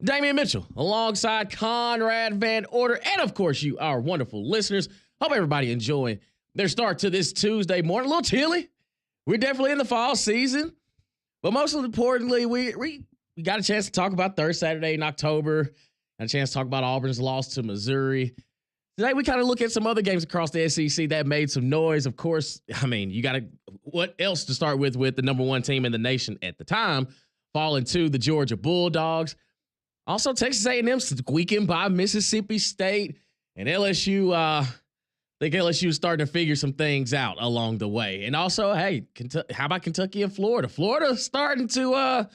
Damian Mitchell, alongside Conrad Van Order, and of course you, our wonderful listeners. Hope everybody enjoying their start to this Tuesday morning. A little chilly. We're definitely in the fall season, but most importantly, we got a chance to talk about third Saturday in October. Got a chance to talk about Auburn's loss to Missouri. Today, we kind of look at some other games across the SEC that made some noise. Of course, I mean, you got to, what else to start with the number one team in the nation at the time, falling to the Georgia Bulldogs. Also, Texas A&M squeaking by Mississippi State, and LSU, I think LSU is starting to figure some things out along the way. And also, hey, how about Kentucky and Florida? Florida starting to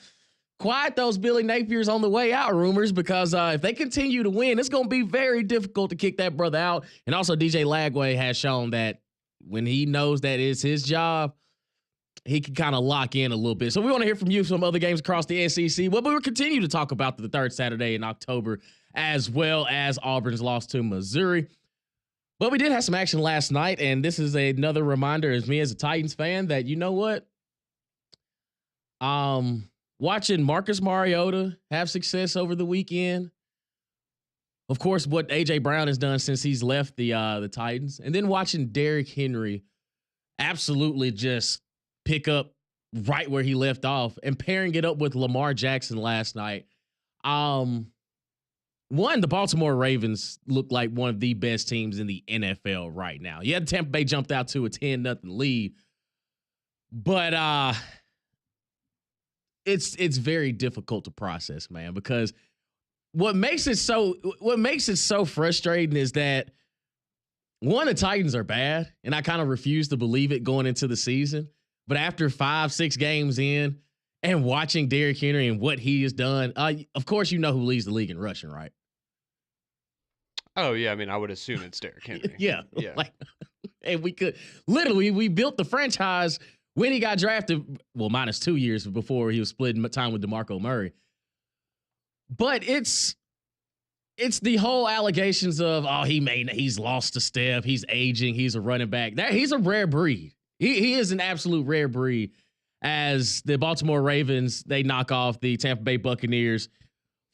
quiet those Billy Napiers on the way out rumors, because if they continue to win, it's going to be very difficult to kick that brother out. And also, DJ Lagway has shown that when he knows that it's his job, he can kind of lock in a little bit. So we want to hear from you some other games across the SEC. Well, but we'll continue to talk about the third Saturday in October, as well as Auburn's loss to Missouri. But we did have some action last night, and this is another reminder as me as a Titans fan that, you know what? Watching Marcus Mariota have success over the weekend. Of course, what A.J. Brown has done since he's left the Titans. And then watching Derrick Henry absolutely just pick up right where he left off, and pairing it up with Lamar Jackson last night. The Baltimore Ravens look like one of the best teams in the NFL right now. Yeah, Tampa Bay jumped out to a 10-0 lead, but it's very difficult to process, man, because what makes it so frustrating is that, one, the Titans are bad, and I kind of refuse to believe it going into the season. But after 5-6 games in and watching Derrick Henry and what he has done, of course, you know who leads the league in rushing, right? Oh, yeah. I mean, I would assume it's Derrick Henry. Yeah. Like, and we built the franchise when he got drafted, well, minus 2 years before he was splitting time with DeMarco Murray. But it's the whole allegations of, he's lost a step, he's aging, he's a running back. He's a rare breed. He is an absolute rare breed, as the Baltimore Ravens, they knock off the Tampa Bay Buccaneers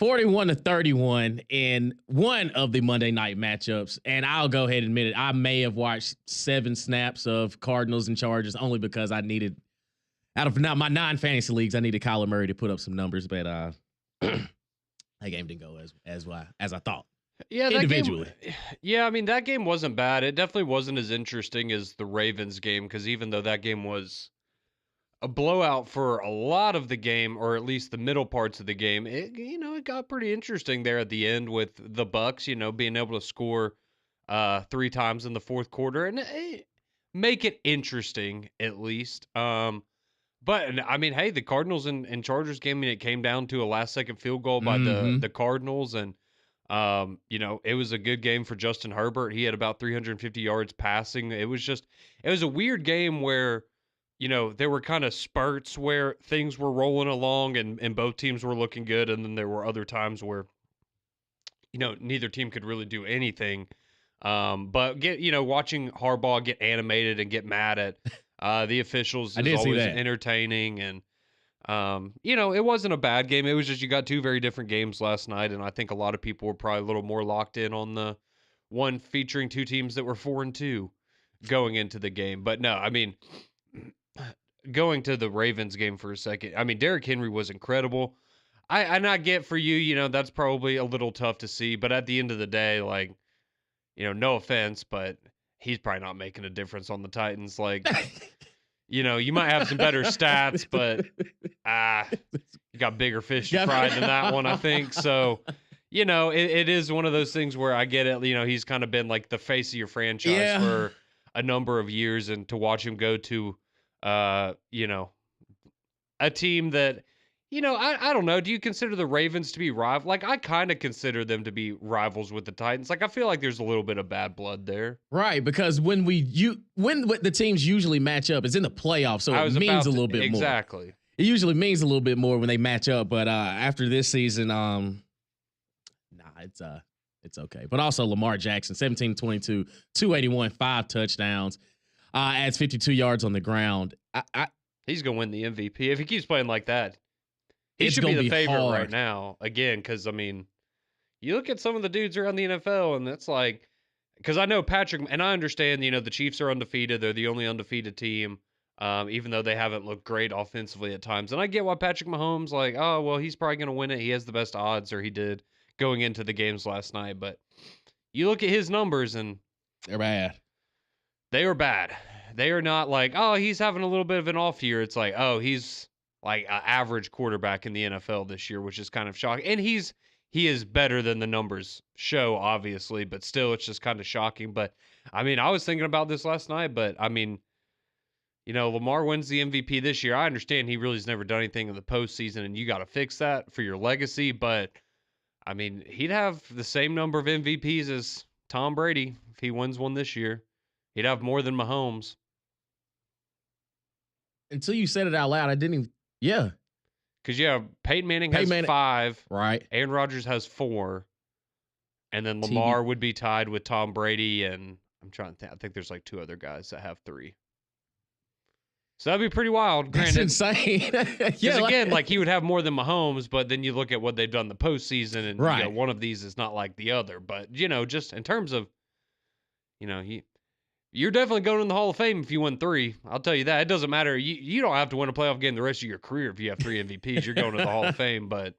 41-31 in one of the Monday night matchups. And I'll go ahead and admit it, I may have watched 7 snaps of Cardinals and Chargers only because I needed, out of my 9 fantasy leagues, I needed Kyler Murray to put up some numbers, but that game didn't go as I thought. Yeah, individually. I mean, that game wasn't bad. It definitely wasn't as interesting as the Ravens game, because even though that game was a blowout for a lot of the game, or at least the middle parts of the game, it got pretty interesting there at the end with the Bucs, being able to score 3 times in the fourth quarter and make it interesting at least. But I mean, hey, the Cardinals and Chargers game, it came down to a last-second field goal by the Cardinals, and it was a good game for Justin Herbert. He had about 350 yards passing. It was a weird game where, there were kind of spurts where things were rolling along and both teams were looking good. And then there were other times where, neither team could really do anything. But watching Harbaugh get animated and get mad at the officials is always entertaining. And, it wasn't a bad game. It was just, you got 2 very different games last night. And I think a lot of people were probably a little more locked in on the one featuring 2 teams that were 4-2 going into the game. But no, I mean, going to the Ravens game for a second, I mean, Derrick Henry was incredible. I get for you, that's probably a little tough to see, but at the end of the day, like, no offense, but he's probably not making a difference on the Titans. Like, you might have some better stats, but you got bigger fish to fry than that one, I think. So, it is one of those things where I get it. He's kind of been like the face of your franchise for a number of years, and to watch him go to, a team that, I don't know. Do you consider the Ravens to be rival? Like, I kind of consider them to be rivals with the Titans. Like, I feel like there's a little bit of bad blood there. Right, because when the teams usually match up, it's in the playoffs, so it means a little bit more. Exactly. It usually means a little bit more when they match up, but after this season, it's okay. But also Lamar Jackson, 17-22, 281, 5 touchdowns, adds 52 yards on the ground. He's going to win the MVP if he keeps playing like that. He it's should going be to the be favorite hard. right now, again, because, I mean, you look at some of the dudes around the NFL, and it's like, because I know Patrick, and I understand, the Chiefs are undefeated. They're the only undefeated team, even though they haven't looked great offensively at times. And I get why Patrick Mahomes, like, oh, well, he's probably going to win it. He has the best odds, or he did going into the games last night. But you look at his numbers, and They're bad. they are bad. They are not like, oh, he's having a little bit of an off year. It's like, oh, he's like an average quarterback in the NFL this year, which is kind of shocking. And he is better than the numbers show, obviously, but still, it's just kind of shocking. But I mean, I was thinking about this last night, but I mean, Lamar wins the MVP this year. I understand he really's never done anything in the postseason, and you got to fix that for your legacy. But I mean, he'd have the same number of MVPs as Tom Brady if he wins one this year. He'd have more than Mahomes. Until you said it out loud, I didn't even. Yeah. Because, Peyton Manning has 5. Right. Aaron Rodgers has 4. And then Lamar would be tied with Tom Brady. And I'm trying to think. I think there's like 2 other guys that have 3. So that'd be pretty wild. That's insane. Yeah, again, like he would have more than Mahomes, but then you look at what they've done in the postseason, and one of these is not like the other. But, just in terms of, you're definitely going in the Hall of Fame if you win 3. I'll tell you that. It doesn't matter. You don't have to win a playoff game the rest of your career if you have 3 MVPs. You're going to the Hall of Fame, but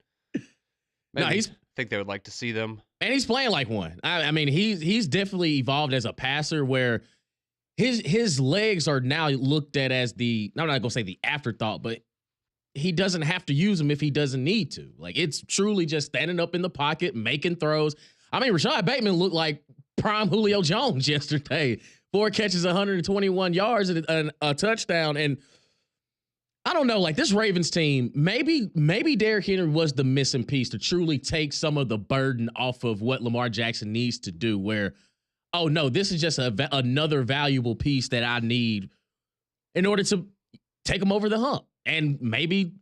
I think they would like to see them. And he's playing like one. I mean, he's definitely evolved as a passer where his legs are now looked at as I'm not going to say the afterthought, but he doesn't have to use them if he doesn't need to. Like, it's truly just standing up in the pocket, making throws. I mean, Rashad Bateman looked like prime Julio Jones yesterday. 4 catches, 121 yards, and a touchdown. And I don't know, like this Ravens team, maybe Derrick Henry was the missing piece to truly take some of the burden off of what Lamar Jackson needs to do, where, oh no, this is just another valuable piece that I need in order to take him over the hump. And maybe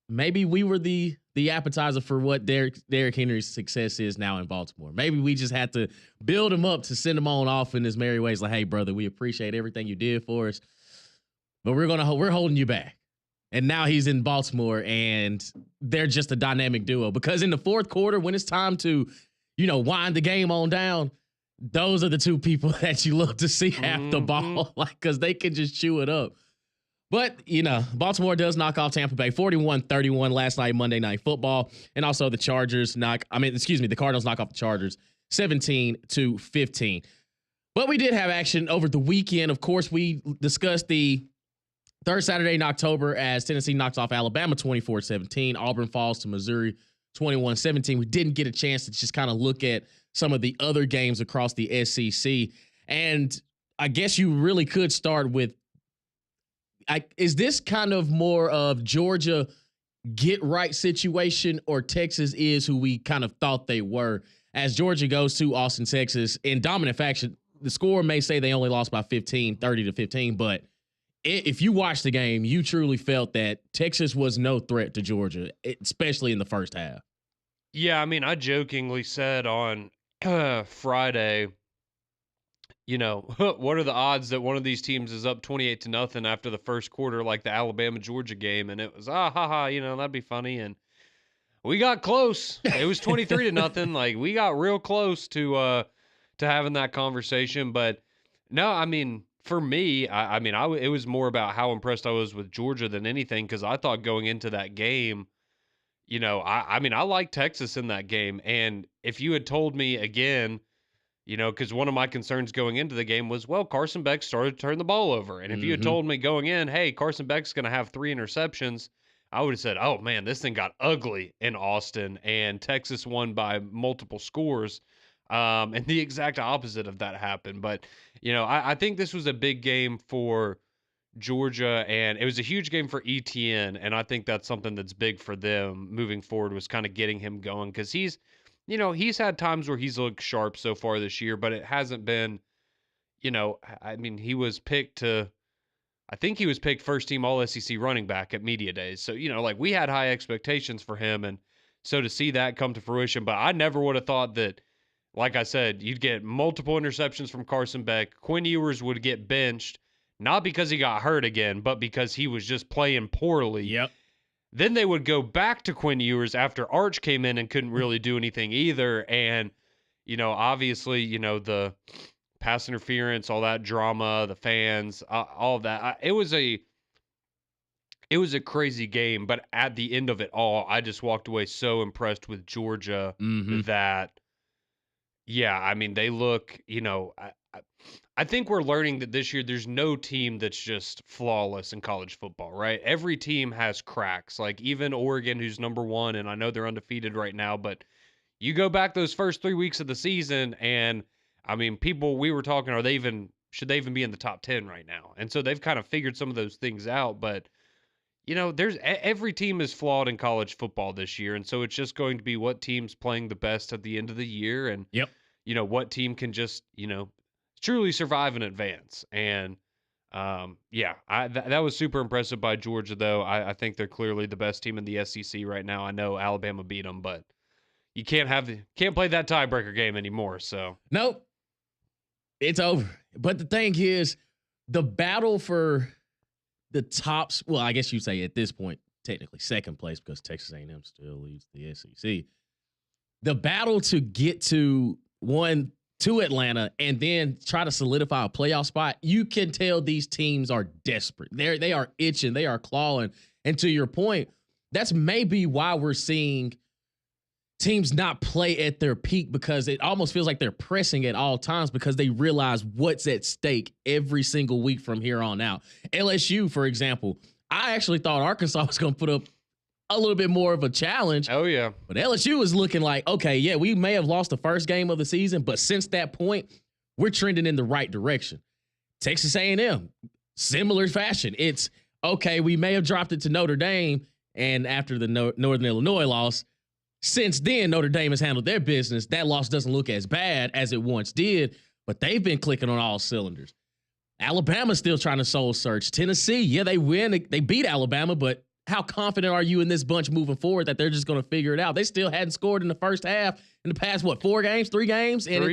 we were the appetizer for what Derrick Henry's success is now in Baltimore. Maybe we just had to build him up to send him on off in his merry ways. Like, hey, brother, we appreciate everything you did for us, but we're holding you back. And now he's in Baltimore, and they're just a dynamic duo. Because in the fourth quarter, when it's time to, wind the game on down, those are the 2 people that you look to see half the ball, like, because they can just chew it up. But, Baltimore does knock off Tampa Bay 41-31 last night, Monday Night Football. And also the the Cardinals knock off the Chargers 17-15. But we did have action over the weekend. Of course, we discussed the third Saturday in October as Tennessee knocks off Alabama 24-17. Auburn falls to Missouri 21-17. We didn't get a chance to just kind of look at some of the other games across the SEC. And I guess you really could start with, is this kind of more of Georgia get right situation, or Texas is who we kind of thought they were, as Georgia goes to Austin, Texas in dominant fashion? The score may say they only lost by 30-15, but if you watch the game, you truly felt that Texas was no threat to Georgia, especially in the first half. Yeah, I mean, I jokingly said on Friday, what are the odds that one of these teams is up 28-0 after the first quarter, like the Alabama-Georgia game? And it was, that'd be funny. And we got close. It was 23-0. Like, we got real close to having that conversation. But no, I mean, for me, it was more about how impressed I was with Georgia than anything, because I thought going into that game, I like Texas in that game. And if you had told me again, because one of my concerns going into the game was, well, Carson Beck started to turn the ball over. And if you had told me going in, hey, Carson Beck's going to have 3 interceptions, I would have said, oh, man, this thing got ugly in Austin, and Texas won by multiple scores. And the exact opposite of that happened. But, I think this was a big game for Georgia, and it was a huge game for ETN. And I think that's something that's big for them moving forward, was kind of getting him going, because he's had times where he's looked sharp so far this year, but it hasn't been, he was picked first team all SEC running back at media days. So, we had high expectations for him. And so to see that come to fruition, but I never would have thought that, like I said, you'd get multiple interceptions from Carson Beck. Quinn Ewers would get benched, not because he got hurt again, but because he was just playing poorly. Yep. Then they would go back to Quinn Ewers after Arch came in and couldn't really do anything either. And, obviously, the pass interference, all that drama, the fans, all of that. It was a crazy game, but at the end of it all, I just walked away so impressed with Georgia that, yeah, I mean, they look, I think we're learning that this year there's no team that's just flawless in college football, right? Every team has cracks. Like even Oregon, who's number 1, and I know they're undefeated right now, but you go back those first 3 weeks of the season, and I mean, we were talking, should they even be in the top 10 right now? And so they've kind of figured some of those things out, but every team is flawed in college football this year, and so it's just going to be what team's playing the best at the end of the year, and what team can just truly survive in advance. And that was super impressive by Georgia, though. I think they're clearly the best team in the SEC right now. I know Alabama beat them, but you can't play that tiebreaker game anymore. So nope, it's over. But the thing is, the battle for the tops. Well, I guess you say at this point, technically second place because Texas A&M still leads the SEC. The battle to get to Atlanta and then try to solidify a playoff spot, you can tell these teams are desperate. They are itching. They are clawing. And to your point, that's maybe why we're seeing teams not play at their peak, because it almost feels like they're pressing at all times because they realize what's at stake every single week from here on out. LSU, for example, I actually thought Arkansas was going to put up a little bit more of a challenge. Oh, yeah. But LSU was looking like, okay, yeah, we may have lost the first game of the season, but since that point, we're trending in the right direction. Texas A&M, similar fashion. It's, okay, we may have dropped it to Notre Dame, and after the Northern Illinois loss, since then, Notre Dame has handled their business. That loss doesn't look as bad as it once did, but they've been clicking on all cylinders. Alabama's still trying to soul search. Tennessee, yeah, they win. They beat Alabama, but how confident are you in this bunch moving forward that they're just going to figure it out? They still hadn't scored in the first half in the past, 3 games? 3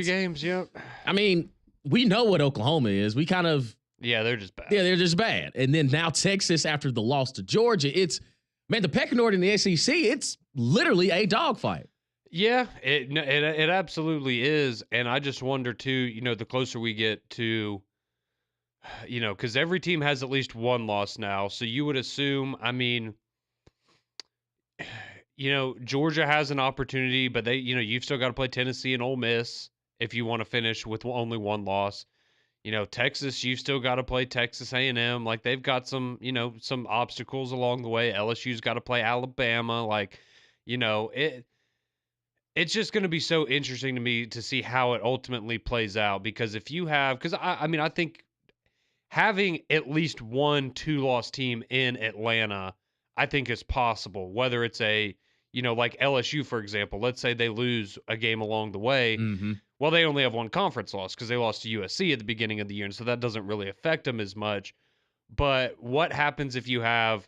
games, yep. I mean, we know what Oklahoma is. We kind of... Yeah, they're just bad. Yeah, they're just bad. And then now Texas, after the loss to Georgia, the pecking order in the SEC, it's literally a dogfight. Yeah, it absolutely is. And I just wonder, too, the closer we get to... because every team has at least one loss now. So you would assume, I mean, Georgia has an opportunity, but you've still got to play Tennessee and Ole Miss if you want to finish with only one loss. Texas, you've still got to play Texas A&M. Like, they've got some obstacles along the way. LSU's got to play Alabama. Like, it's just going to be so interesting to me to see how it ultimately plays out. Because if you have, because I think having at least 1 2-loss team in Atlanta, I think is possible. Whether it's like LSU, for example, let's say they lose a game along the way. Mm-hmm. Well, they only have 1 conference loss because they lost to USC at the beginning of the year, and so that doesn't really affect them as much. But what happens if you have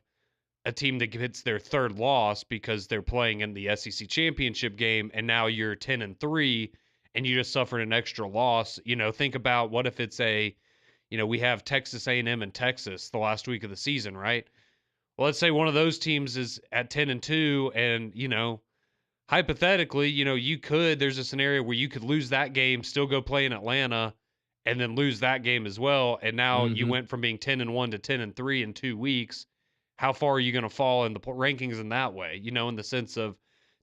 a team that gets their 3rd loss because they're playing in the SEC championship game, and now you're 10-3, and you just suffered an extra loss? Think about what if it's we have Texas A&M and Texas the last week of the season, right? Well, let's say one of those teams is at 10-2, and hypothetically, there's a scenario where you could lose that game, still go play in Atlanta, and then lose that game as well. And now you went from being 10-1 to 10-3 in 2 weeks. How far are you going to fall in the rankings in that way? In the sense of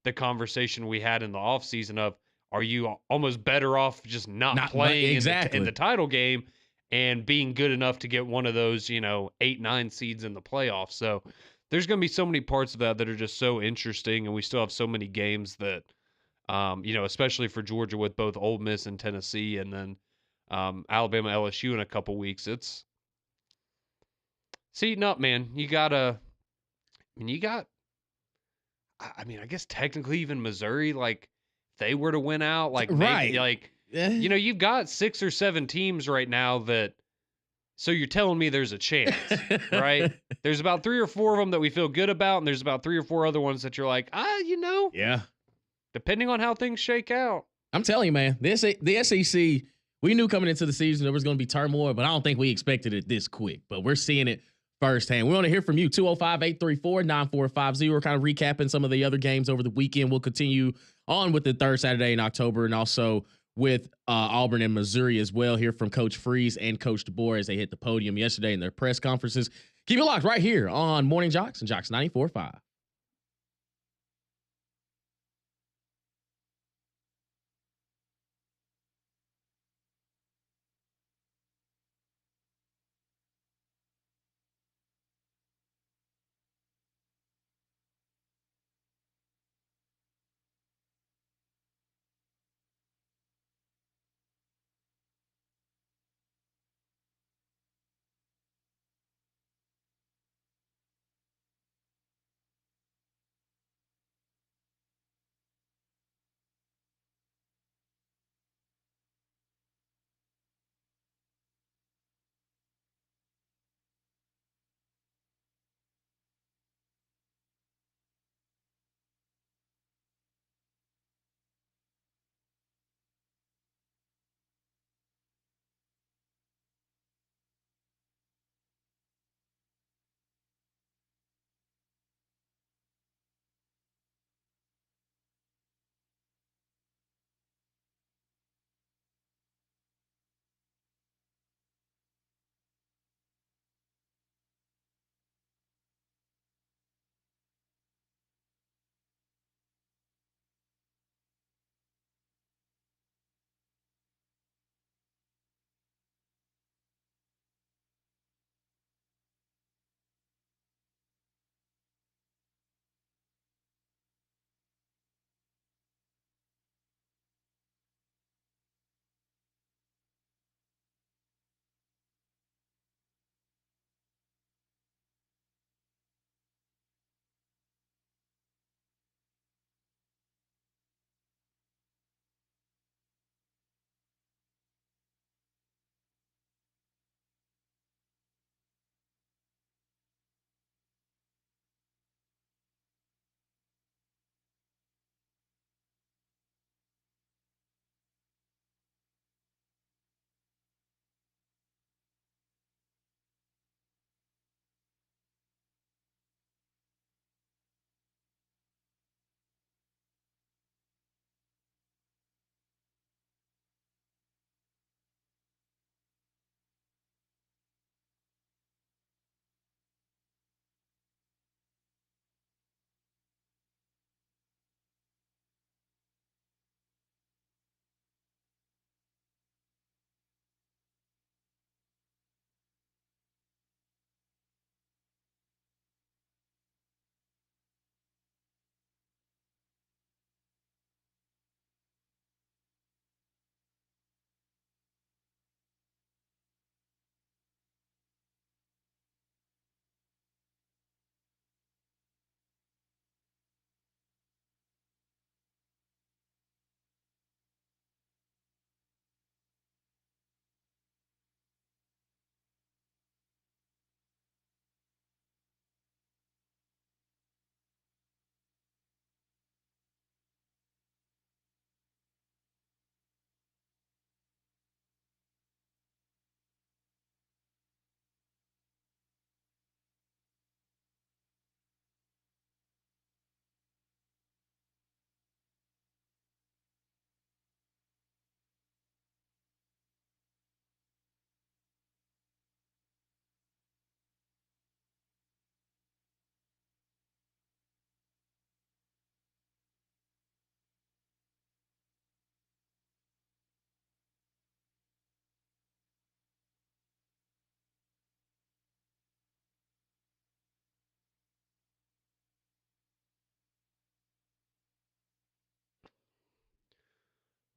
the conversation we had in the offseason of, are you almost better off just not playing in the title game and being good enough to get one of those, 8-9 seeds in the playoffs? So there's going to be so many parts of that are just so interesting, and we still have so many games that, especially for Georgia with both Ole Miss and Tennessee, and then Alabama, LSU in a couple weeks. It's eating up, man. I guess technically even Missouri, like, if they were to win out, like, maybe, like, you've got 6 or 7 teams right now that. So you're telling me there's a chance, right? There's about 3 or 4 of them that we feel good about, and there's about 3 or 4 other ones that you're like, yeah, depending on how things shake out. I'm telling you, man, the SEC, we knew coming into the season there was going to be turmoil, but I don't think we expected it this quick. But we're seeing it firsthand. We want to hear from you. 205-834-9450. Kind of recapping some of the other games over the weekend. We'll continue on with the third Saturday in October, and also with Auburn and Missouri as well. Hear from Coach Freeze and Coach DeBoer as they hit the podium yesterday in their press conferences. Keep it locked right here on Morning JOX and JOX 94.5.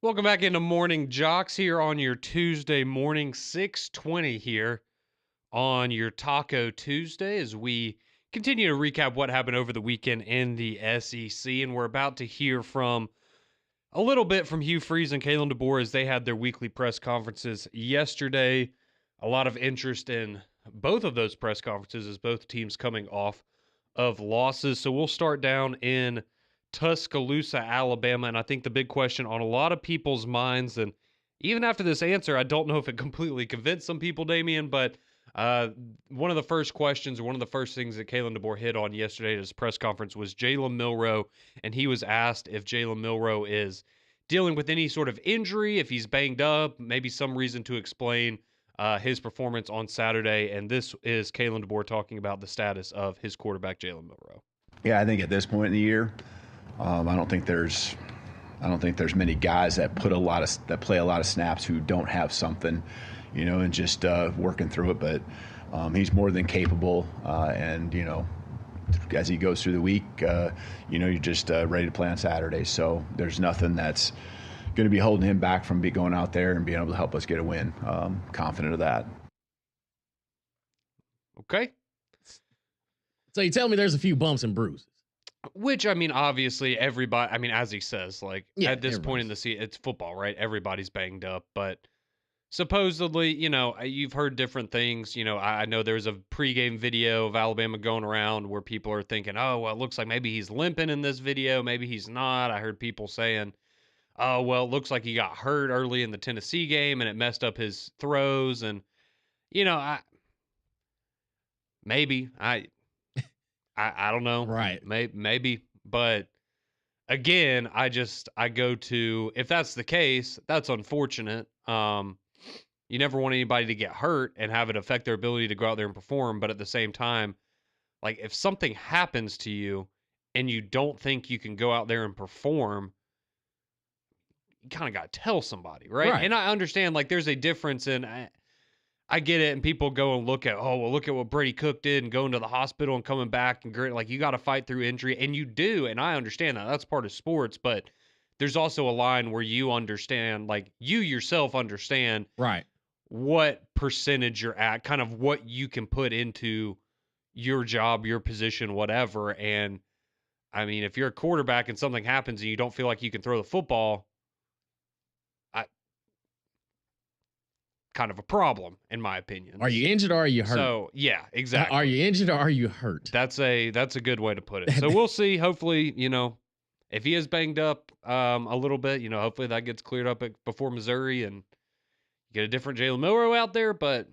Welcome back into Morning JOX here on your Tuesday morning, 6:20 here on your Taco Tuesday as we continue to recap what happened over the weekend in the SEC. And we're about to hear from a little bit from Hugh Freeze and Kalen DeBoer as they had their weekly press conferences yesterday. A lot of interest in both of those press conferences as both teams coming off of losses. So we'll start down in Tuscaloosa, Alabama. And I think the big question on a lot of people's minds, and even after this answer, I don't know if it completely convinced some people, Damian, but One of the first questions, or one of the first things that Kalen DeBoer hit on yesterday at his press conference was Jalen Milroe, and he was asked if Jalen Milroe is dealing with any sort of injury, if he's banged up, maybe some reason to explain his performance on Saturday. And this is Kalen DeBoer talking about the status of his quarterback, Jalen Milroe. Yeah, I think at this point in the year, I don't think there's many guys that play a lot of snaps who don't have something, and just working through it. But he's more than capable, and as he goes through the week, you're just ready to play on Saturday. So there's nothing that's going to be holding him back from going out there and being able to help us get a win. Confident of that. Okay. So you tell me there's a few bumps and bruises. Which, I mean, obviously everybody, I mean, as he says, like at this point in the season, it's football, right? Everybody's banged up, but supposedly, you've heard different things. I know there's a pregame video of Alabama going around where people are thinking, oh, well, it looks like maybe he's limping in this video. Maybe he's not. I heard people saying, oh, well, it looks like he got hurt early in the Tennessee game and it messed up his throws. And, I don't know. Right. Maybe. But again, I go to, if that's the case, that's unfortunate. You never want anybody to get hurt and have it affect their ability to go out there and perform. But at the same time, like if something happens to you and you don't think you can go out there and perform, you kind of got to tell somebody, right? And I understand like there's a difference in, I get it. And people go and look at, look at what Brady Cook did and going to the hospital and coming back and like you got to fight through injury, and you do. And I understand that that's part of sports, but there's also a line where you understand, like you yourself understand what percentage you're at, kind of what you can put into your job, your position, whatever. And I mean, if you're a quarterback and something happens and you don't feel like you can throw the football, kind of a problem, in my opinion. Are you injured or are you hurt? So, yeah, exactly. Are you injured or are you hurt? That's a good way to put it. So we'll see. Hopefully, if he is banged up a little bit, hopefully that gets cleared up before Missouri and get a different Jalen Milroe out there. But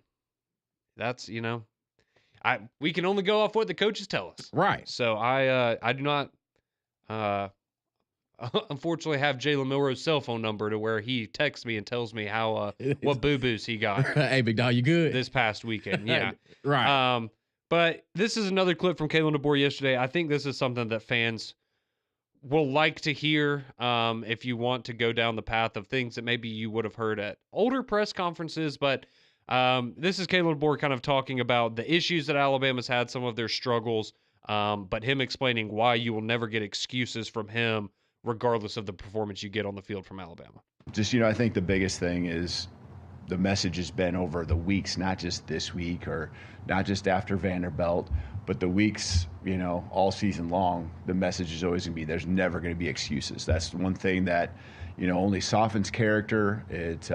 that's, we can only go off what the coaches tell us. Right. So I do not unfortunately have Jalen Milroe's cell phone number to where he texts me and tells me how what boo-boos he got. Hey, big dog, you good? This past weekend. Yeah. Right. But this is another clip from Kalen DeBoer yesterday. I think this is something that fans will like to hear if you want to go down the path of things that maybe you would have heard at older press conferences. But this is Kalen DeBoer kind of talking about the issues that Alabama's had, some of their struggles, but him explaining why you will never get excuses from him regardless of the performance you get on the field from Alabama. Just, I think the biggest thing is the message has been over the weeks, not just this week or not just after Vanderbilt, but the weeks, all season long. The message is always going to be there's never going to be excuses. That's one thing that, only softens character. It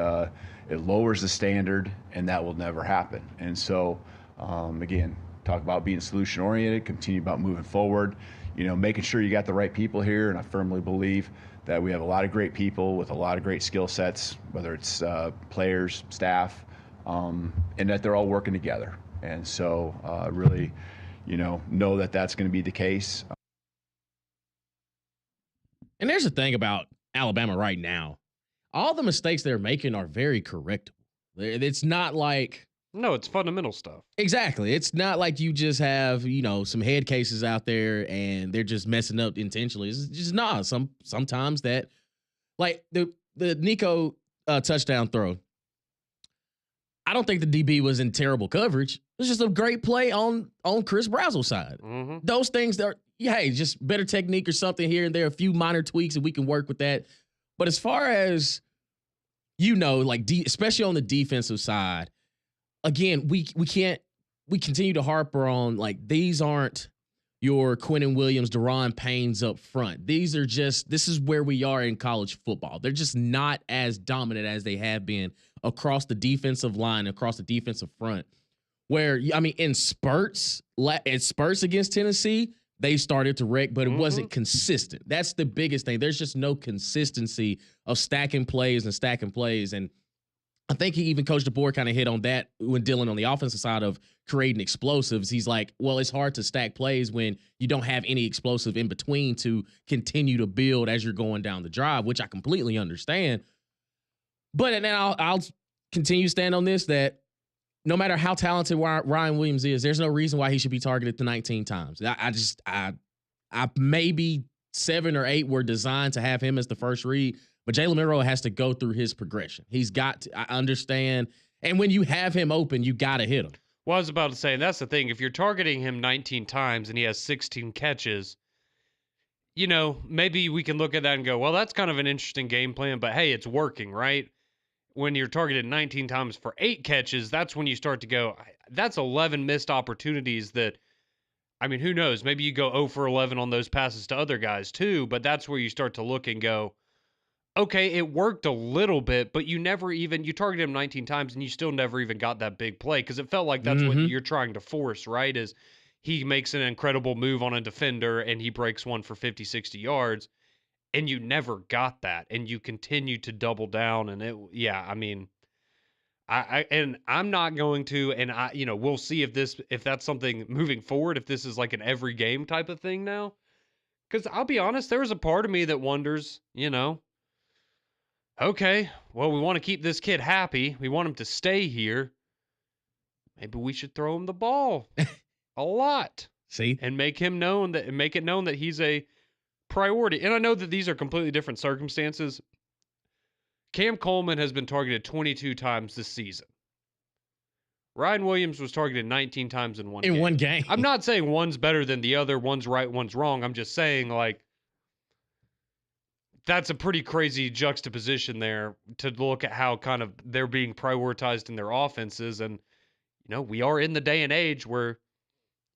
lowers the standard, and that will never happen. And so, again, talk about being solution-oriented, continue about moving forward, making sure you got the right people here. And I firmly believe that we have a lot of great people with a lot of great skill sets, whether it's players, staff, and that they're all working together. And so really, know that that's going to be the case. And there's the thing about Alabama right now. All the mistakes they're making are very correctable. It's not like... No, it's fundamental stuff. Exactly. It's not like you just have, some head cases out there and they're just messing up intentionally. It's just not. Sometimes that, like the Nico touchdown throw, I don't think the DB was in terrible coverage. It was just a great play on Chris Brazel's side. Mm-hmm. Those things that are, hey, just better technique or something here and there, a few minor tweaks, and we can work with that. But as far as, especially on the defensive side, again, we continue to harper on, like, these aren't your Quinnen Williams, Daron Paynes up front. This is where we are in college football. They're just not as dominant as they have been across the defensive line, across the defensive front. Where, in spurts against Tennessee, they started to wreck, but it wasn't consistent. That's the biggest thing. There's just no consistency of stacking plays. And I think he even Coach DeBoer kind of hit on that when dealing on the offensive side of creating explosives. He's like, well, it's hard to stack plays when you don't have any explosive in between to continue to build as you're going down the drive, which I completely understand. But and then I'll continue to stand on this that no matter how talented Ryan Williams is, there's no reason why he should be targeted to 19 times. I maybe 7 or 8 were designed to have him as the first read, but Jalen Monroe has to go through his progression. He's got to, I understand. And when you have him open, you got to hit him. Well, I was about to say, and that's the thing. If you're targeting him 19 times and he has 16 catches, maybe we can look at that and go, well, that's kind of an interesting game plan, but hey, it's working, right? When you're targeted 19 times for 8 catches, that's when you start to go, that's 11 missed opportunities that, I mean, who knows? Maybe you go 0 for 11 on those passes to other guys too, but that's where you start to look and go, okay, it worked a little bit, but you targeted him 19 times and you still never even got that big play because it felt like that's what you're trying to force, right? Is he makes an incredible move on a defender and he breaks one for 50, 60 yards and you never got that and you continue to double down and I'm not going to, and we'll see if that's something moving forward, if this is like an every game type of thing now. Because I'll be honest, there was a part of me that wonders, okay, well, we want to keep this kid happy. We want him to stay here. Maybe we should throw him the ball a lot. See? And make it known that he's a priority. And I know that these are completely different circumstances. Cam Coleman has been targeted 22 times this season. Ryan Williams was targeted 19 times in one game. I'm not saying one's better than the other, one's right, one's wrong. I'm just saying, like, that's a pretty crazy juxtaposition there to look at how kind of they're being prioritized in their offenses. And, we are in the day and age where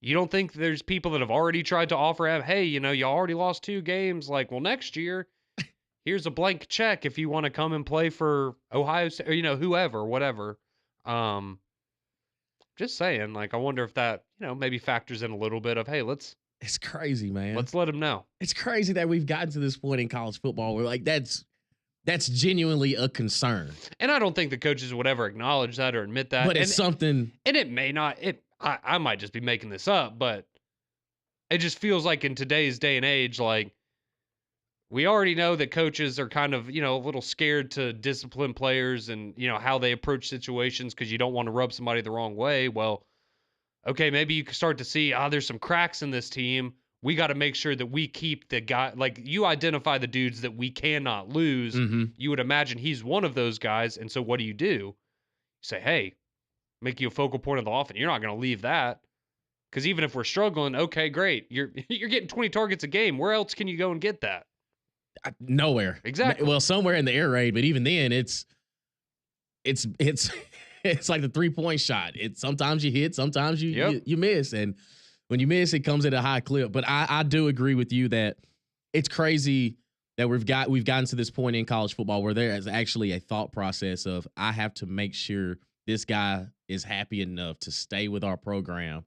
you don't think there's people that have already tried to offer, hey, you already lost 2 games. Like, well, next year, here's a blank check if you want to come and play for Ohio State or, whoever, whatever. Just saying, like, I wonder if that, maybe factors in a little bit of, hey, it's crazy, man. Let's let him know. It's crazy that we've gotten to this point in college football where, like, that's genuinely a concern. And I don't think the coaches would ever acknowledge that or admit that. But it's something. And it may not. I might just be making this up, but it just feels like in today's day and age, like, we already know that coaches are kind of, a little scared to discipline players and, how they approach situations because you don't want to rub somebody the wrong way. Well, okay, maybe you can start to see, there's some cracks in this team. We got to make sure that we keep the guy, like, you identify the dudes that we cannot lose. Mm-hmm. You would imagine he's one of those guys. And so what do? You say, hey, make you a focal point of the offense. You're not going to leave that. Because even if we're struggling, okay, great. You're getting 20 targets a game. Where else can you go and get that? Nowhere. Exactly. Well, somewhere in the air raid, but even then, it's like the 3-point shot. Sometimes you hit, sometimes you miss, and when you miss, it comes at a high clip. But I do agree with you that it's crazy that we've gotten to this point in college football where there is actually a thought process of I have to make sure this guy is happy enough to stay with our program,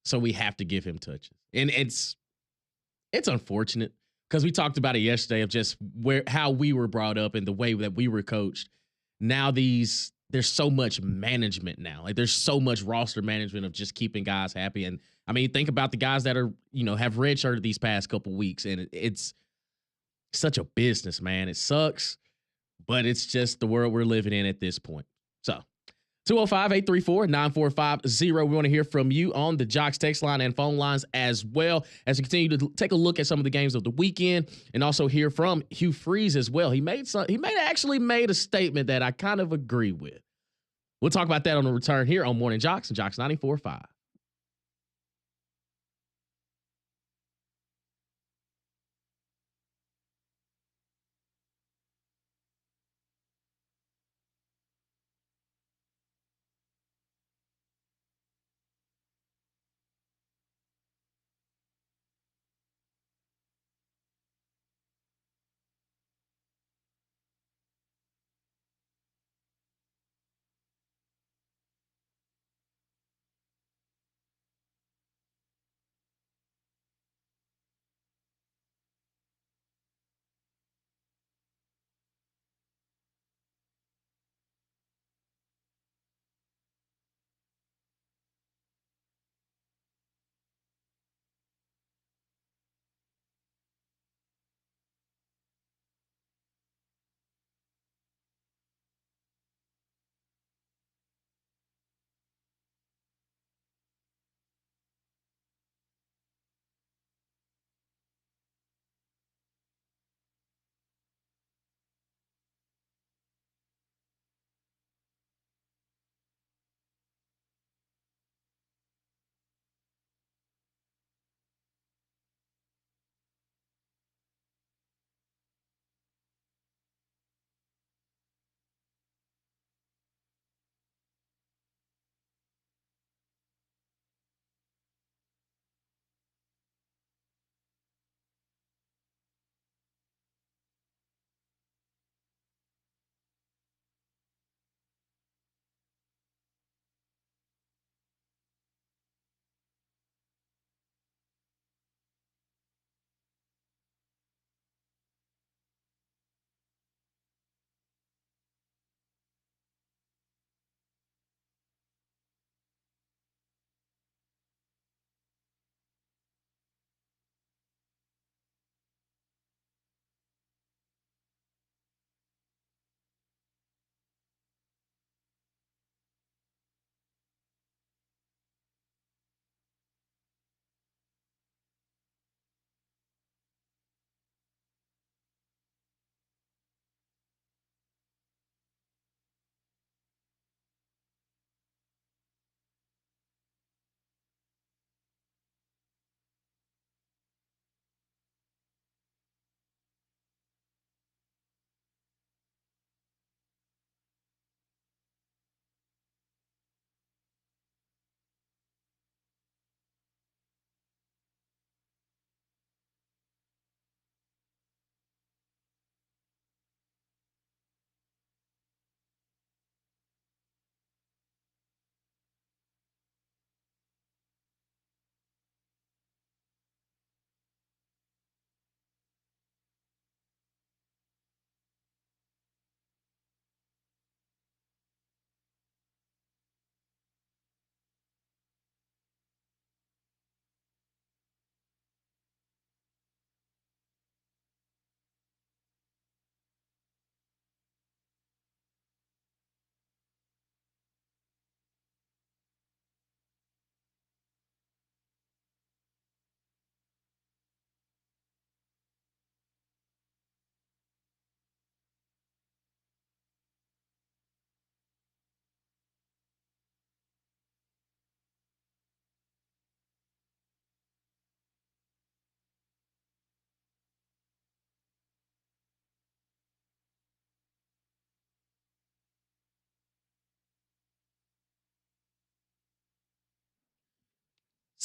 so we have to give him touches, and it's unfortunate. Because we talked about it yesterday of just how we were brought up and the way that we were coached. Now there's so much management now. Like there's so much roster management of just keeping guys happy. And I mean, think about the guys that are, have redshirted these past couple weeks. And it's such a business, man. It sucks, but it's just the world we're living in at this point. So 205-834-9450. We want to hear from you on the Jocks text line and phone lines as well as we continue to take a look at some of the games of the weekend and also hear from Hugh Freeze as well. He actually made a statement that I kind of agree with. We'll talk about that on the return here on Morning JOX and JOX 94.5.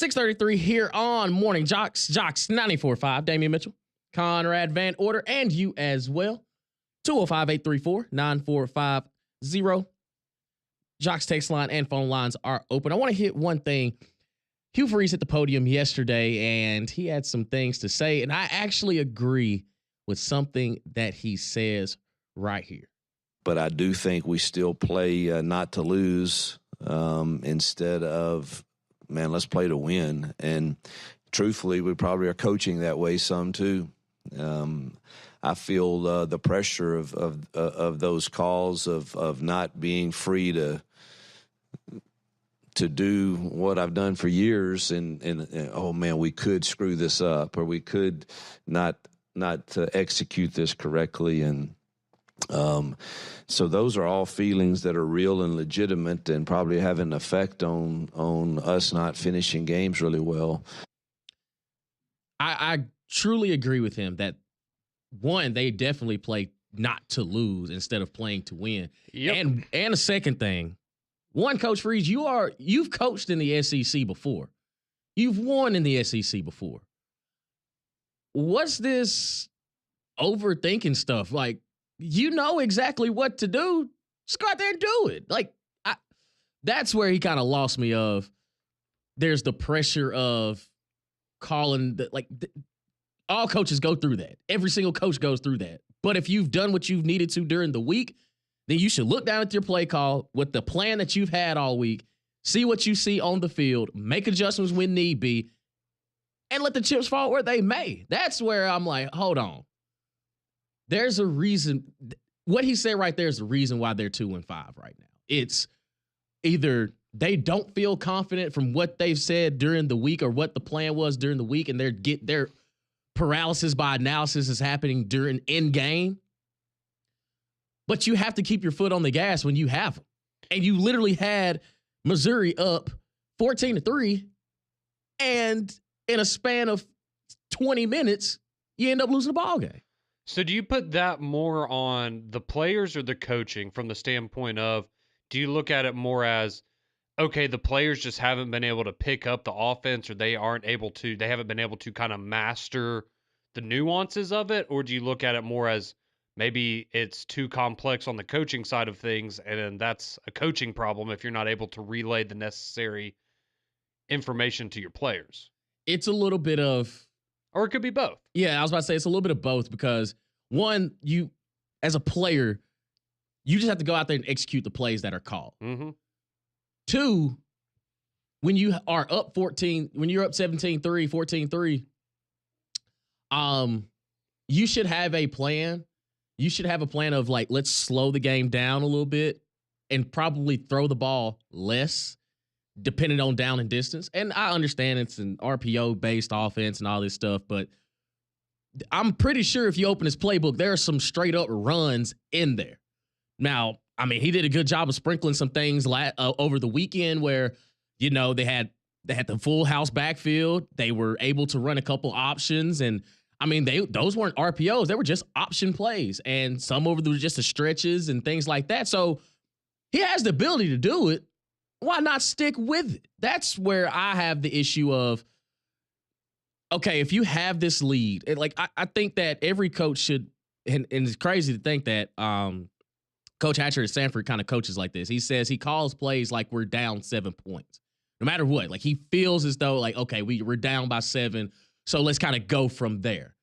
6:33 here on Morning JOX. JOX 94.5. Damian Mitchell, Conrad Van Order, and you as well. 205-834-9450. JOX text line and phone lines are open. I want to hit one thing. Hugh Freeze hit the podium yesterday, and he had some things to say, and I actually agree with something that he says right here. But I do think we still play not to lose instead of, man, let's play to win. And truthfully, we probably are coaching that way some too. I feel the pressure of those calls of not being free to do what I've done for years, and oh man, we could screw this up, or we could not execute this correctly, and so those are all feelings that are real and legitimate, and probably have an effect on us not finishing games really well. I truly agree with him that, one, they definitely play not to lose instead of playing to win. Yep. And a second thing, one, Coach Freeze, you've coached in the SEC before. You've won in the SEC before. What's this overthinking stuff? Like, you know exactly what to do. Just go out there and do it. Like, that's where he kind of lost me of. There's the pressure of calling all coaches go through that. Every single coach goes through that. But if you've done what you've needed to during the week, then you should look down at your play call with the plan that you've had all week, see what you see on the field, make adjustments when need be, and let the chips fall where they may. That's where I'm like, hold on. There's a reason. What he said right there is the reason why they're 2-5 right now. It's either they don't feel confident from what they've said during the week or what the plan was during the week, and their paralysis by analysis is happening during in game. But you have to keep your foot on the gas when you have them. And you literally had Missouri up 14-3, and in a span of 20 minutes, you end up losing the ball game. So do you put that more on the players or the coaching from the standpoint of, do you look at it more as, okay, the players just haven't been able to pick up the offense, or they haven't been able to kind of master the nuances of it? Or do you look at it more as maybe it's too complex on the coaching side of things, and that's a coaching problem if you're not able to relay the necessary information to your players? It's a little bit of... Or it could be both. Yeah, I was about to say it's a little bit of both, because one, you as a player, you just have to go out there and execute the plays that are called. Mm-hmm. Two, when you are up 14, when you're up 17-3, 14-3, you should have a plan. You should have a plan of, like, let's slow the game down a little bit and probably throw the ball less, depending on down and distance. And I understand it's an RPO-based offense and all this stuff, but I'm pretty sure if you open his playbook, there are some straight-up runs in there. Now, I mean, he did a good job of sprinkling some things over the weekend where, you know, they had the full house backfield. They were able to run a couple options, and I mean, those weren't RPOs. They were just option plays, and some over there were just the stretches and things like that. So he has the ability to do it. Why not stick with it? That's where I have the issue of, okay, if you have this lead, I think that every coach should, and it's crazy to think that Coach Hatcher at Sanford kind of coaches like this. He says he calls plays like we're down 7 points, no matter what. Like, he feels as though, like, okay, we're down by 7, so let's kind of go from there.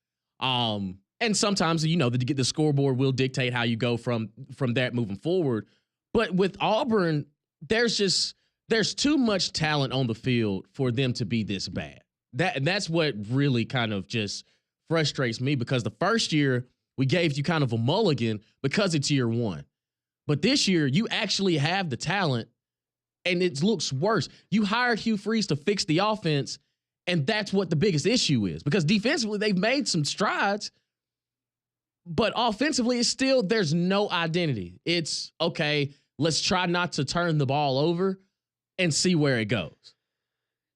And sometimes, you know, the scoreboard will dictate how you go from that moving forward. But with Auburn, there's too much talent on the field for them to be this bad. That's what really kind of just frustrates me, because the first year we gave you kind of a mulligan because it's year one. But this year you actually have the talent, and it looks worse. You hired Hugh Freeze to fix the offense, and that's what the biggest issue is, because defensively they've made some strides, but offensively it's still, there's no identity. It's, okay, let's try not to turn the ball over and see where it goes.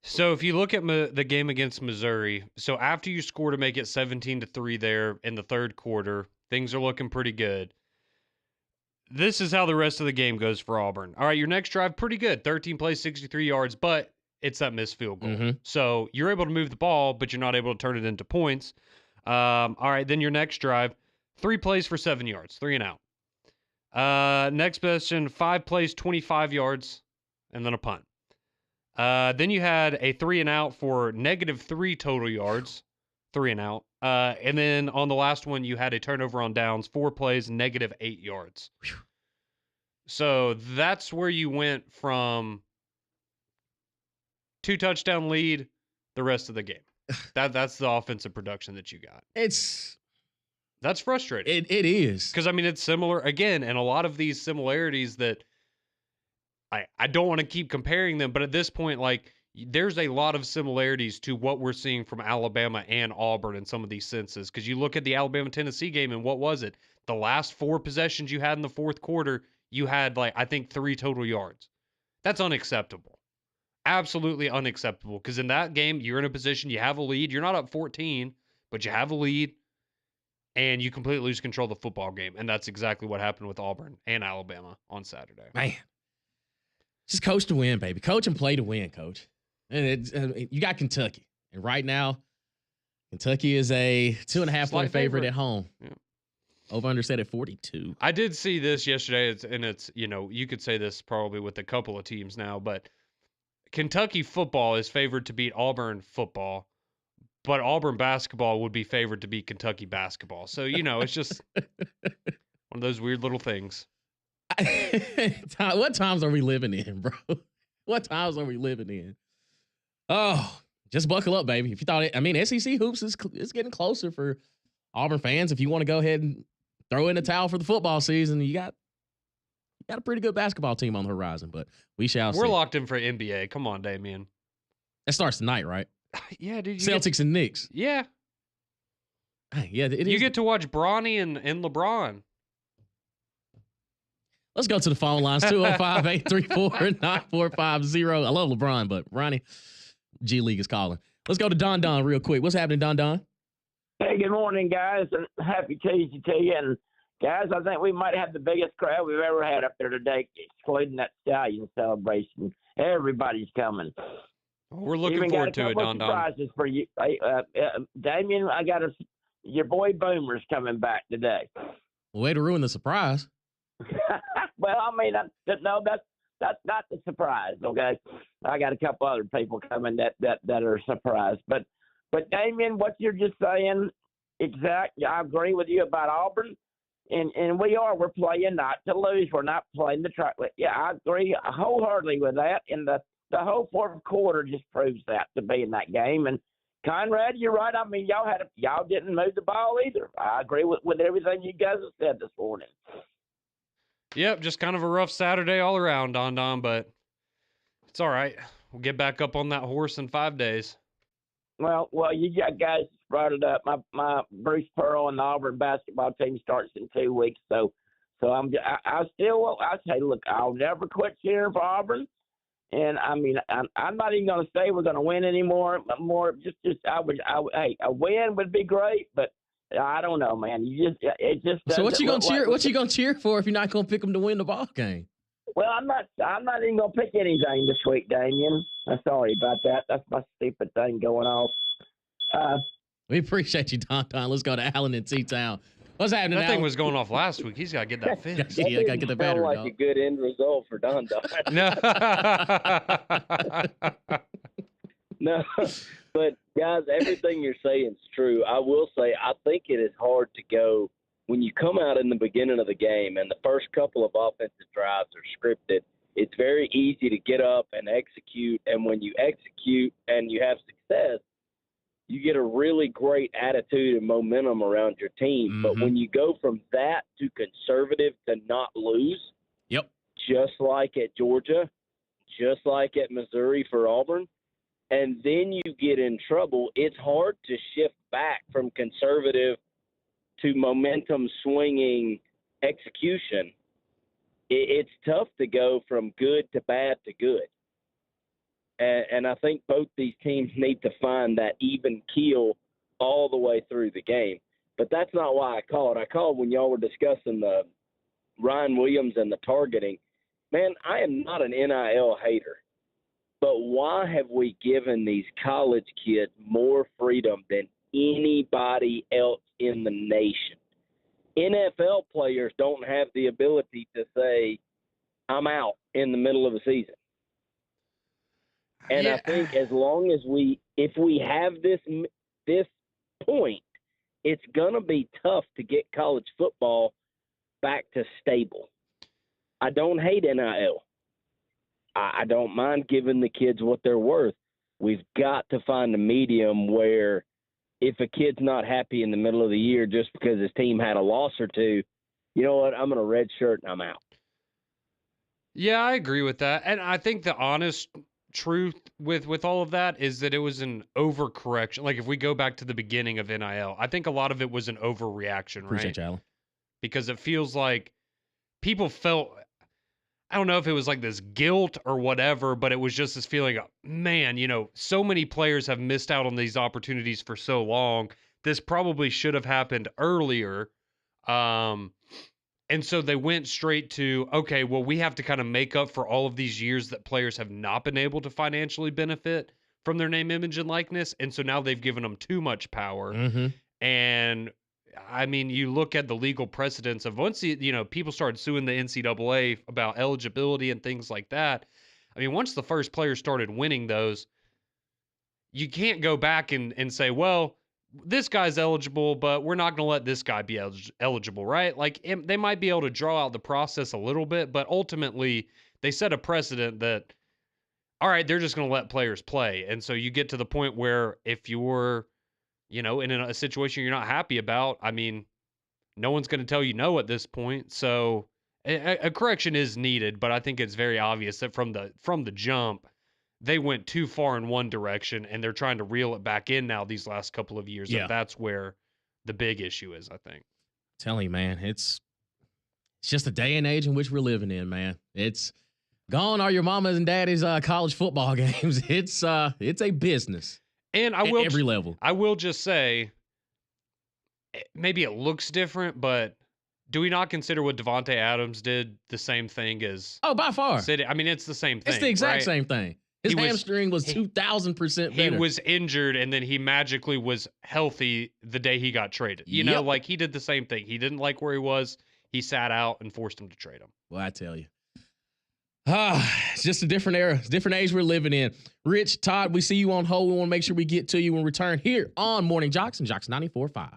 So if you look at the game against Missouri, so after you score to make it 17-3 there in the third quarter, things are looking pretty good. This is how the rest of the game goes for Auburn. All right, your next drive, pretty good. 13 plays, 63 yards, but it's that missed field goal. Mhm. So you're able to move the ball, but you're not able to turn it into points. All right, then your next drive, 3 plays for 7 yards, 3 and out. Next possession, 5 plays, 25 yards, and then a punt. Then you had a 3 and out for -3 total yards, 3 and out. And then on the last one, you had a turnover on downs, 4 plays, -8 yards. Whew. So that's where you went from 2 touchdown lead the rest of the game. That's the offensive production that you got. That's frustrating. It is. Because, I mean, it's similar, again, and a lot of these similarities that I don't want to keep comparing them, but at this point, like, there's a lot of similarities to what we're seeing from Alabama and Auburn in some of these senses. Because you look at the Alabama-Tennessee game, and what was it? The last 4 possessions you had in the fourth quarter, you had, like, I think 3 total yards. That's unacceptable. Absolutely unacceptable. Because in that game, you're in a position, you have a lead. You're not up 14, but you have a lead. And you completely lose control of the football game. And that's exactly what happened with Auburn and Alabama on Saturday. Man. Just coach to win, baby. Coach and play to win, coach. And you got Kentucky. And right now, Kentucky is a 2.5-point favorite at home. Yeah. Over under set at 42. I did see this yesterday, it's you could say this probably with a couple of teams now, but Kentucky football is favored to beat Auburn football, but Auburn basketball would be favored to beat Kentucky basketball. So, it's just one of those weird little things. What times are we living in, bro? What times are we living in? Oh, just buckle up, baby. If you thought SEC hoops is getting closer for Auburn fans. If you want to go ahead and throw in a towel for the football season, you got a pretty good basketball team on the horizon, but we shall see. We're locked in for NBA. Come on, Damien. That starts tonight, right? Yeah, dude. Celtics and Knicks. Yeah. Yeah, it is. You get to watch Bronny and LeBron. Let's go to the phone lines, 205-834-9450. I love LeBron, but Ronnie, G League is calling. Let's go to Don real quick. What's happening, Don? Hey, good morning, guys, and happy Tuesday to you. And, guys, I think we might have the biggest crowd we've ever had up there today, excluding that Stallion celebration. Everybody's coming. We're looking forward to it, Don. Surprises for you. Damien, your boy Boomer's coming back today. Way to ruin the surprise. Well, I mean, that's not the surprise, okay? I got a couple other people coming that are surprised. But Damien, what you're just saying, exactly, I agree with you about Auburn. And we're playing not to lose. We're not playing the track. Yeah, I agree wholeheartedly with that. And the whole fourth quarter just proves that to be in that game. And Conrad, you're right. I mean, y'all didn't move the ball either. I agree with everything you guys have said this morning. Yep, just kind of a rough Saturday all around, Don, but it's all right. We'll get back up on that horse in 5 days. Well, you guys brought it up. My Bruce Pearl and the Auburn basketball team starts in 2 weeks, so I say, look, I'll never quit cheering for Auburn, and I mean, I'm not even going to say we're going to win anymore. A win would be great, but I don't know, man. It just. So what you gonna cheer? What you gonna cheer for if you're not gonna pick them to win the ball game? Well, I'm not even gonna pick anything this week, Damien. I'm sorry about that. That's my stupid thing going off. We appreciate you, Don. Let's go to Allen in T-Town. What's happening? That thing was going off last week. He's got to get that fixed. Yeah, I got to get the battery. Sound like a good end result for Don. No. No, but guys, everything you're saying is true. I will say, I think it is hard to go when you come out in the beginning of the game and the first couple of offensive drives are scripted. It's very easy to get up and execute, and when you execute and you have success, you get a really great attitude and momentum around your team. Mm-hmm. But when you go from that to conservative to not lose, yep, just like at Georgia, just like at Missouri for Auburn, and then you get in trouble, it's hard to shift back from conservative to momentum swinging execution. It's tough to go from good to bad to good. And I think both these teams need to find that even keel all the way through the game. But that's not why I called. I called when y'all were discussing the Ryan Williams and the targeting. Man, I am not an NIL hater. But why have we given these college kids more freedom than anybody else in the nation? NFL players don't have the ability to say, I'm out in the middle of the season. And I think as long as if we have this point, it's going to be tough to get college football back to stable. I don't hate NIL. I don't mind giving the kids what they're worth. We've got to find a medium where if a kid's not happy in the middle of the year just because his team had a loss or two, you know what, I'm going to red shirt and I'm out. Yeah, I agree with that. And I think the honest truth with all of that is that it was an overcorrection. Like if we go back to the beginning of NIL, I think a lot of it was an overreaction, Appreciate right? you, Alan. Because it feels like people felt, I don't know if it was like this guilt or whatever, but it was just this feeling of, man, so many players have missed out on these opportunities for so long. This probably should have happened earlier. And so they went straight to, okay, well, we have to kind of make up for all of these years that players have not been able to financially benefit from their name, image, and likeness. And so now they've given them too much power. Mm-hmm. And I mean, you look at the legal precedents of once, people started suing the NCAA about eligibility and things like that. I mean, once the first player started winning those, you can't go back and say, well, this guy's eligible, but we're not going to let this guy be eligible, right? Like they might be able to draw out the process a little bit, but ultimately they set a precedent that, all right, they're just going to let players play. And so you get to the point where if you're, in a situation you're not happy about, I mean, no one's going to tell you no at this point. So a correction is needed, but I think it's very obvious that from the jump, they went too far in one direction and they're trying to reel it back in now these last couple of years. Yeah. And that's where the big issue is, I think. Telling you, man, it's just a day and age in which we're living in, man. It's gone are your mamas and daddies college football games. It's a business. And at every level. I will just say, maybe it looks different, but do we not consider what Devontae Adams did the same thing as? Oh, by far. City? I mean, it's the same thing. It's the exact right? same thing. His hamstring was 2,000% better. He was injured, and then he magically was healthy the day he got traded. You know, like he did the same thing. He didn't like where he was. He sat out and forced him to trade him. Well, I tell you. It's just a different era. It's a different age we're living in. Rich, Todd, we see you on hold. We want to make sure we get to you when we return here on Morning JOX and JOX 94.5.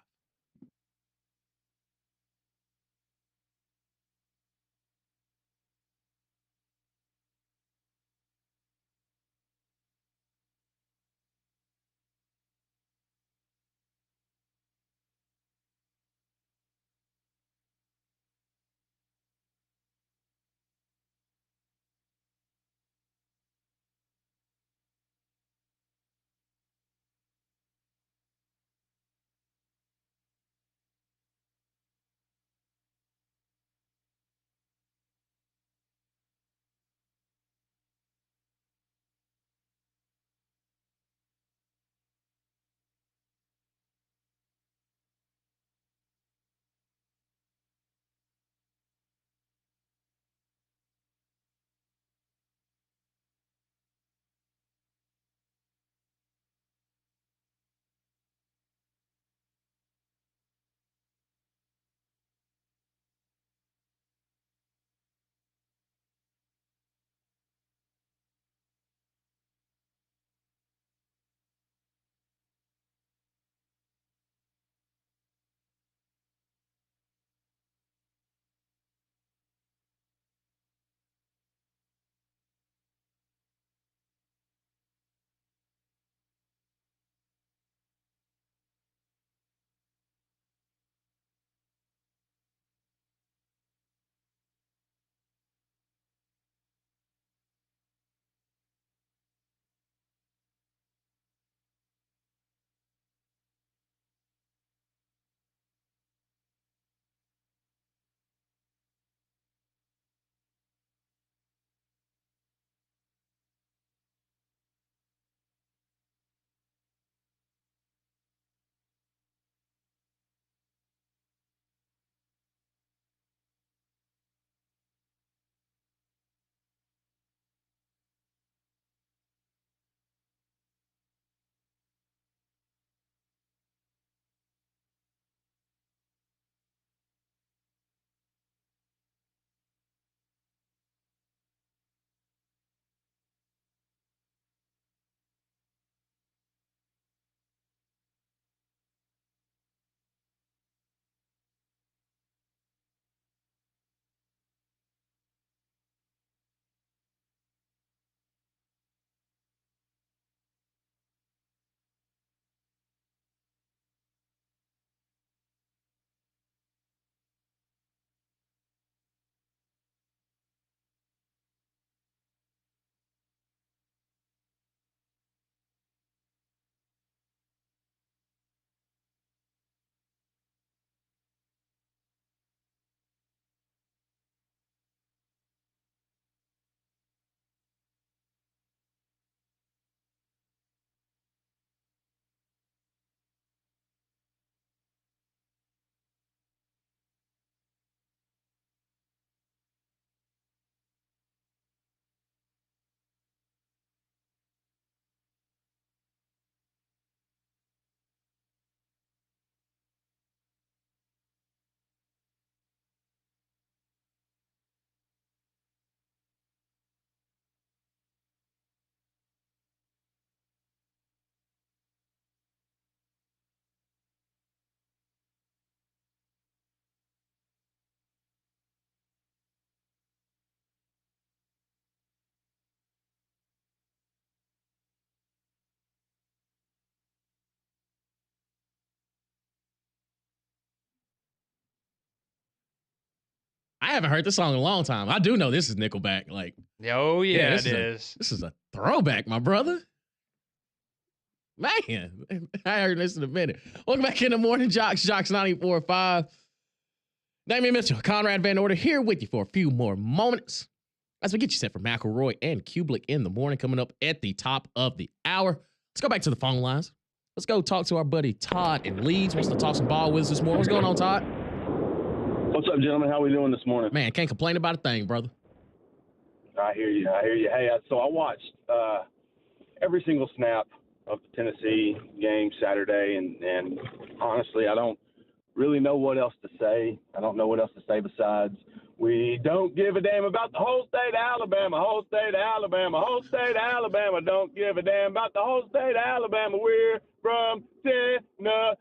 I haven't heard this song in a long time. I do know this is Nickelback. Like, Oh, yeah, this it is is. this is a throwback, my brother. Man, I heard this in a minute. Welcome back in the Morning JOX, JOX 94.5. Damian Mitchell, Conrad Van Order here with you for a few more moments as we get you set for McElroy and Kublik in the morning coming up at the top of the hour. Let's go back to the phone lines. Let's go talk to our buddy Todd in Leeds. Wants to talk some ball with us this morning. What's going on, Todd? What's up, gentlemen? How we doing this morning? Man, can't complain about a thing, brother. I hear you. Hey, so I watched every single snap of the Tennessee game Saturday, and honestly, I don't really know what else to say. I don't know what else to say besides we don't give a damn about the whole state of Alabama, whole state of Alabama, whole state of Alabama. Don't give a damn about the whole state of Alabama. We're from Tennessee.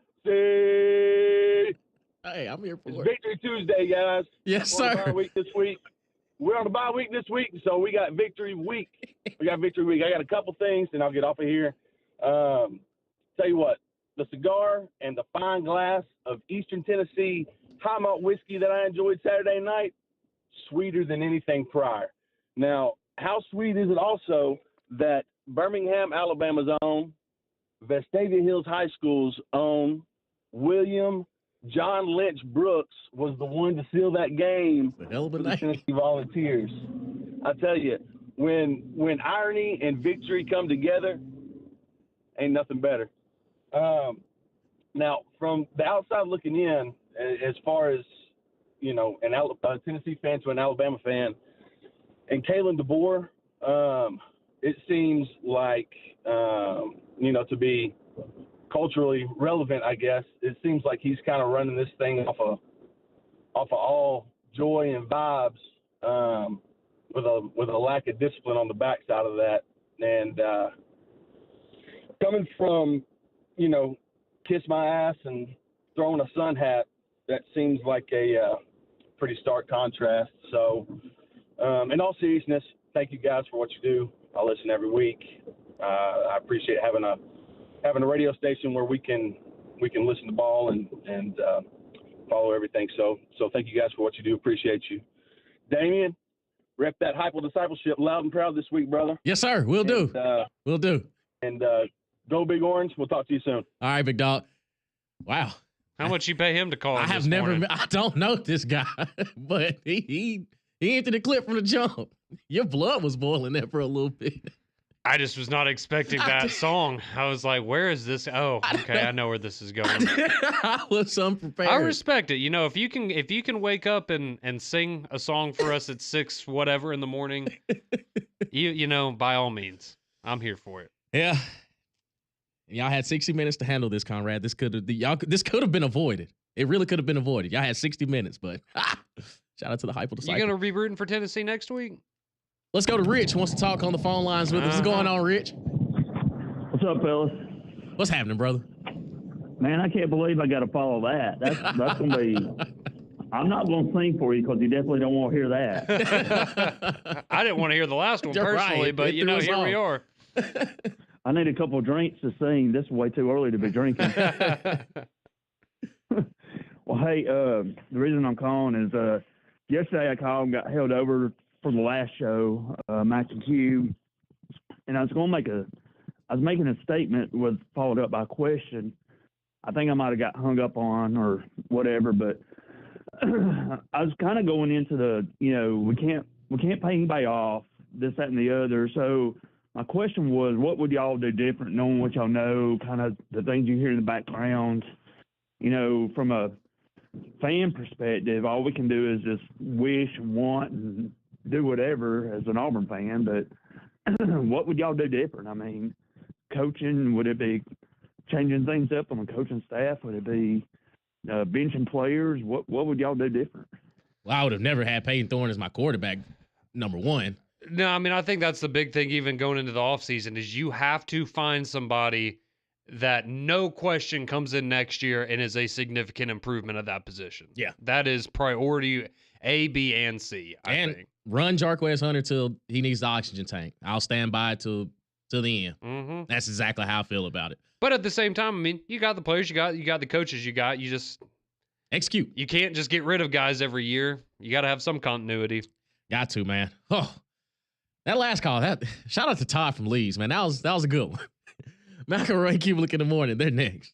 Hey, I'm here for It's it. Victory Tuesday, guys. Yes, We're on the sir. bye week this week. We're on the bye week this week, so we got Victory Week. I got a couple things, and I'll get off of here. Tell you what, the cigar and the fine glass of Eastern Tennessee high malt whiskey that I enjoyed Saturday night, sweeter than anything prior. Now, how sweet is it also that Birmingham, Alabama's own, Vestavia Hills High School's own, William John Lynch Brooks was the one to seal that game The hell of a for the night. Tennessee Volunteers. I tell you, when irony and victory come together, ain't nothing better. Now, from the outside looking in, as far as, you know, a Tennessee fan to an Alabama fan, and Kalen DeBoer, it seems like, you know, to be culturally relevant, I guess, it seems like he's kind of running this thing off of all joy and vibes, with a lack of discipline on the backside of that. And coming from, you know, kiss my ass and throwing a sun hat, that seems like a pretty stark contrast. So, in all seriousness, thank you guys for what you do. I listen every week. I appreciate having a radio station where we can listen to ball and follow everything. So thank you guys for what you do. Appreciate you. Damian, rep that Hypo Discipleship loud and proud this week, brother. Yes, sir. We'll do. We'll do. And go Big Orange. We'll talk to you soon. All right, big dog. Wow. How much you pay him to call? I us have this never. morning? I don't know this guy, but he entered the clip from the jump. Your blood was boiling there for a little bit. I just was not expecting that song. I was like, where is this? Oh, okay, I know where this is going. I was unprepared. I respect it. You know, if you can wake up and sing a song for us at 6 whatever in the morning, you know, by all means, I'm here for it. Yeah. Y'all had 60 minutes to handle this, Conrad. This could have been avoided. It really could have been avoided. Y'all had 60 minutes, but shout out to the Hypo Disciple. You gonna be rooting for Tennessee next week? Let's go to Rich. Who wants to talk on the phone lines with us. What's going on, Rich? What's up, fellas? What's happening, brother? Man, I can't believe I got to follow that. That's going to be – I'm not going to sing for you because you definitely don't want to hear that. I didn't want to hear the last one You're personally, right. but, It you know, threw us here we are. I need a couple of drinks to sing. This is way too early to be drinking. Well, hey, the reason I'm calling is yesterday I called and got held over for the last show, Max and Q, and I was making a statement with followed up by a question. I think I might have got hung up on or whatever, but I was kind of going into the, you know, we can't pay anybody off, this, that, and the other. So my question was, what would y'all do different, knowing what y'all know, kind of the things you hear in the background? You know, from a fan perspective, all we can do is just wish and want and do whatever as an Auburn fan. But what would y'all do different? I mean, coaching, would it be changing things up on the coaching staff? Would it be benching players? What would y'all do different? Well, I would have never had Peyton Thorne as my quarterback, number one. No, I mean, I think that's the big thing even going into the offseason is you have to find somebody that no question comes in next year and is a significant improvement of that position. Yeah. That is priority A, B, and C, I think. Run Jarquez Hunter till he needs the oxygen tank. I'll stand by till the end. Mm-hmm. That's exactly how I feel about it. But at the same time, I mean, you got the players, you got the coaches, you just Execute. You can't just get rid of guys every year. You got to have some continuity. Got to, man. Oh, that last call. Shout out to Todd from Leeds, man. That was a good one. McElroy and Kubelik in the morning. They're next.